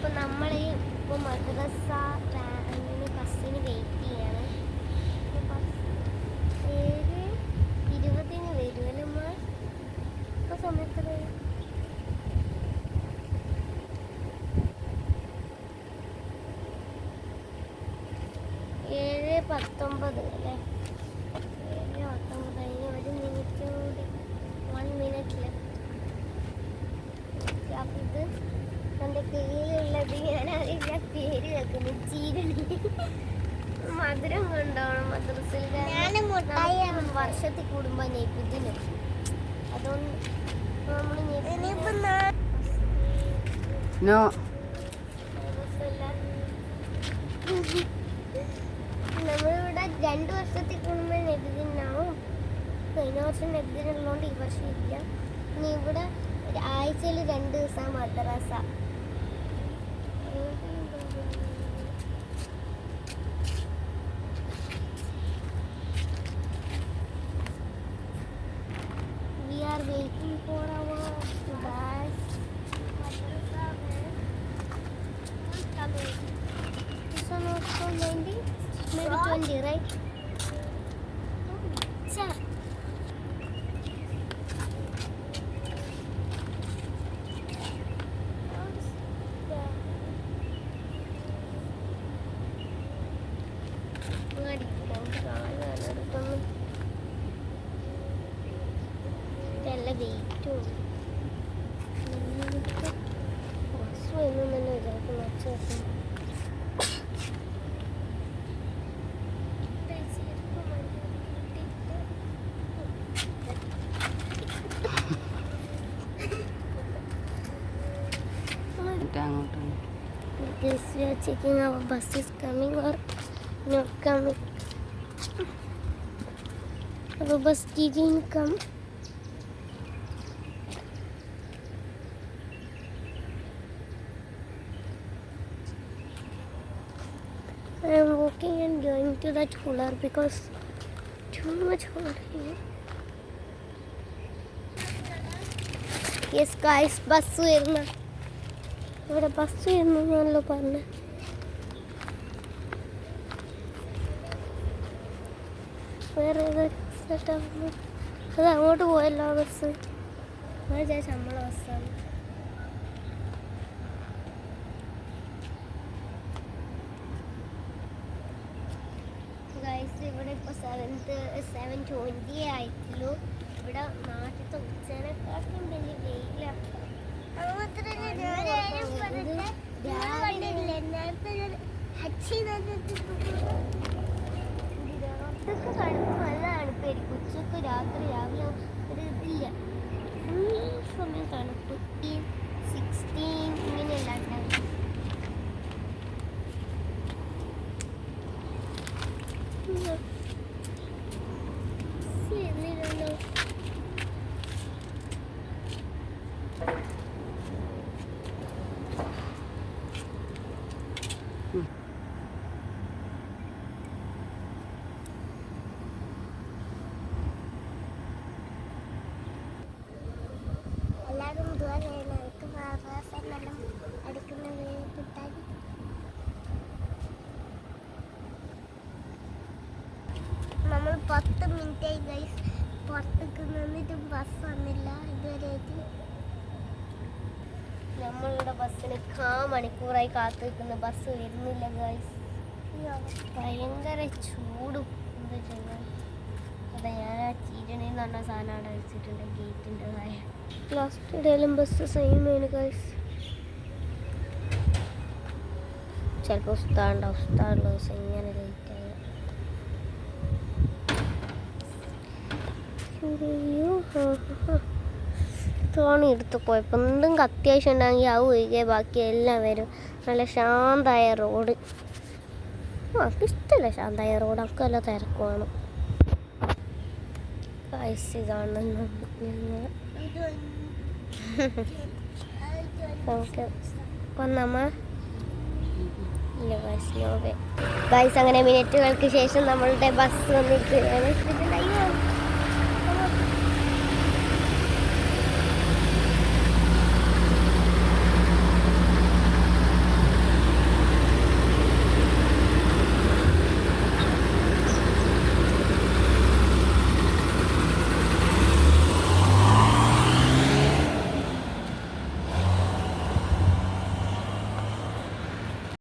അപ്പോൾ നമ്മൾ ഇപ്പോൾ മദ്രസ ബസ്സിന് വെയിറ്റ് ചെയ്യാണ്. 7:20 വരുമല്ലോ നമ്മൾ. ഇപ്പോൾ സമയത്ത് 7:19 അല്ലേ? 7:19 കഴിഞ്ഞ് 1 മിനിറ്റ് കൂടി, 1 മിനിറ്റിൽ. അപ്പം ഇത് എൻ്റെ കയ്യിലുള്ളത് ഞാൻ അറിയില്ല പേര് വെക്കുന്നു, ചീരണി. മധുരം കൊണ്ടുപോകണം മദ്രസയിൽ. വർഷത്തിൽ കൂടുമ്പോൾ നെയ്പ്പതിനും അതുകൊണ്ട് നമ്മൾ നമ്മളിവിടെ 2 വർഷത്തിൽ കൂടുമ്പോൾ നെബിദിനാവും. കഴിഞ്ഞ വർഷം നെബിദിനുള്ളതുകൊണ്ട് ഈ വർഷം ഇല്ല. ഇനി ഇവിടെ ആഴ്ചയിൽ 2 ദിവസം മദ്രസ. We are waiting for our bus. This one also 90, maybe 20, right? Sir. നല്ല വെയിറ്റും ബസ് എന്നും തന്നെ വിചാരിക്കും മച്ച This we are checking our bus is coming or not coming. Our bus didn't come. I am walking and going to that cooler because too much hot here. Yes guys, bus വരുന്ന ഇവിടെ bus വരുന്നല്ലോ പറഞ്ഞ. വേറെ സെറ്റാകുന്നു അത് അങ്ങോട്ട് പോയല്ലോ bus. വിചാരിച്ച നമ്മളെ ബസ്സാണ്. ഇവിടെ ഇപ്പോൾ 7:20 ആയിട്ടുള്ളൂ. ഇവിടെ നാട്ടിലത്തെ ഉച്ചനെക്കാട്ടും വലിയ വെയിലാണ്. നല്ല തണുപ്പായിരിക്കും ഉച്ചക്ക്, രാത്രി, രാവിലെ ഒരു ഇതില്ല. ഫുൾ സമയം തണുപ്പ്. 16 ഇങ്ങനെയല്ല ഉണ്ടാവും. എല്ലാവരും അടിക്കുന്നത് കിട്ടാൻ. നമ്മൾ 10 മിനിറ്റായി ഗൈസ് പുറത്തേക്ക് നിന്നിട്ടും ബസ് വന്നില്ല ഇതുവരെയായിട്ട്. നമ്മളിവിടെ ബസ്സിന് 1/4 മണിക്കൂറായി കാത്തു നിൽക്കുന്ന ബസ് വരുന്നില്ല ഗൈസ്. ഭയങ്കര ചൂടും എന്താ ചെയ്യാൻ. അതെ ഞാൻ ആ ചീരണീന്ന് പറഞ്ഞ സാധനം അവിടെ വെച്ചിട്ടുണ്ട് ഗേറ്റിൻ്റെ താഴെ. ലാസ്റ്റ് ഇടയിലും ബസ് സെയിമാണ് ഗൈസ്. ചിലപ്പോൾ ഉസ്താദുള്ള ദിവസം ഇങ്ങനെ ലേറ്റായി. തോണി എടുത്ത് പോയപ്പോൾ എന്തെങ്കിലും അത്യാവശ്യം ഉണ്ടെങ്കിൽ അത് ഒഴികെ ബാക്കി എല്ലാം വരും. നല്ല ശാന്തമായ റോഡ്. ഇഷ്ടമല്ല ശാന്തമായ റോഡ്. നമുക്ക് നല്ല തിരക്കുമാണ്. ഇതാണ് നമുക്ക് വന്നമ്മ ഇല്ല ഗൈസ്. അങ്ങനെ മിനിറ്റുകൾക്ക് ശേഷം നമ്മളുടെ ബസ് വന്നിരിക്കുകയാണ്.